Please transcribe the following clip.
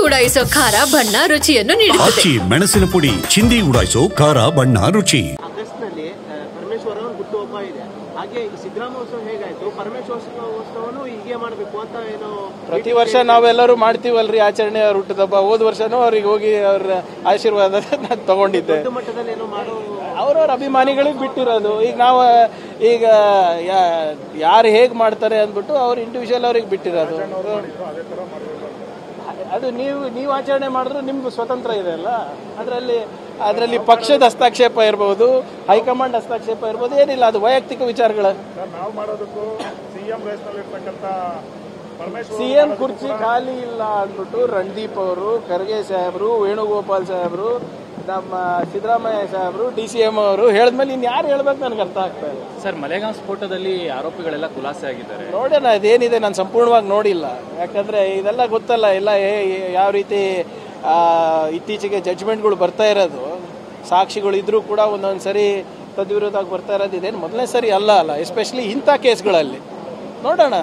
ಉಡಾಯಿಸೋ ಖಾರ ಬಣ್ಣ ರುಚಿಯನ್ನು ನೀಡುತ್ತದೆ. ಮೆಣಸಿನ ಪುಡಿ ಚಿಂದಿ ಉಡಾಯಿಸೋ ಖಾರ ಬಣ್ಣ ರುಚಿ. ಆಗಸ್ಟ್ನಲ್ಲಿ ಪರಮೇಶ್ವರ ಹುಟ್ಟುಹಬ್ಬ ಇದೆ. ಹಾಗೆ ಸಿದ್ದರಾಮೋತ್ಸವ ಹೇಗಾಯ್ತು, ಪರಮೇಶ್ವರೋತ್ಸವನು ಹೀಗೆ ಮಾಡಬೇಕು ಅಂತ ಏನು ಪ್ರತಿ ವರ್ಷ ನಾವೆಲ್ಲರೂ ಮಾಡ್ತೀವಲ್ರಿ ಆಚರಣೆ. ಅವ್ರ ಹುಟ್ಟುಹಬ್ಬ ಹೋದ ವರ್ಷನೂ ಅವ್ರಿಗೆ ಹೋಗಿ ಅವ್ರ ಆಶೀರ್ವಾದ ನಾನು ತಗೊಂಡಿದ್ದೆ. ದೊಡ್ಡ ಮಟ್ಟದಲ್ಲಿ ಏನೋ ಮಾಡೋ ಅವ್ರವ್ರ ಅಭಿಮಾನಿಗಳಿಗೆ ಬಿಟ್ಟಿರೋದು. ಈಗ ಯಾರು ಹೇಗೆ ಮಾಡ್ತಾರೆ ಅಂದ್ಬಿಟ್ಟು ಅವ್ರು ಇಂಡಿವಿಜುವಲ್ ಅವ್ರಿಗೆ ಬಿಟ್ಟಿರೋದು. ಅದು ನೀವು ಆಚರಣೆ ಮಾಡಿದ್ರು ನಿಮ್ಗೆ ಸ್ವತಂತ್ರ ಇದೆ ಅಲ್ಲ. ಅದರಲ್ಲಿ ಪಕ್ಷದ ಹಸ್ತಕ್ಷೇಪ ಇರ್ಬೋದು, ಹೈಕಮಾಂಡ್ ಹಸ್ತಕ್ಷೇಪ ಇರ್ಬೋದು, ಏನಿಲ್ಲ, ಅದು ವೈಯಕ್ತಿಕ ವಿಚಾರಗಳು. ಸಿಎಂ ಕುರ್ಚಿ ಖಾಲಿ ಇಲ್ಲ ಅಂದ್ಬಿಟ್ಟು ರಣದೀಪ್ ಅವರು, ಖರ್ಗೆ ಸಾಹೇಬರು, ವೇಣುಗೋಪಾಲ್ ಸಾಹೇಬರು, ನಮ್ಮ ಸಿದ್ದರಾಮಯ್ಯ ಸಾಹೇಬರು, DCM ಅವರು ಹೇಳಿದ್ಮೇಲೆ ಇನ್ಯಾರು ಹೇಳ್ಬೇಕು ನನಗೆ ಅರ್ಥ ಆಗ್ತಾ ಇಲ್ಲ. ಸರ್, ಮಲೆಗಾಂವ್ ಸ್ಫೋಟದಲ್ಲಿ ಆರೋಪಿಗಳೆಲ್ಲ ಖುಲಾಸೆ ಆಗಿದ್ದಾರೆ. ನೋಡೋಣ ಅದೇನಿದೆ, ನಾನು ಸಂಪೂರ್ಣವಾಗಿ ನೋಡಿಲ್ಲ. ಯಾಕಂದ್ರೆ ಇದೆಲ್ಲ ಗೊತ್ತಲ್ಲ, ಎಲ್ಲ ಯಾವ ರೀತಿ ಇತ್ತೀಚೆಗೆ ಜಡ್ಜ್ಮೆಂಟ್ಗಳು ಬರ್ತಾ ಇರೋದು. ಸಾಕ್ಷಿಗಳು ಇದ್ರೂ ಕೂಡ ಒಂದೊಂದು ಸರಿ ತದ್ವಿರೋಧವಾಗಿ ಬರ್ತಾ ಇರೋದು ಇದೇನು ಮೊದಲನೇ ಸರಿ ಅಲ್ಲ. ಎಸ್ಪೆಷಲಿ ಇಂಥ ಕೇಸ್ಗಳಲ್ಲಿ ನೋಡೋಣ.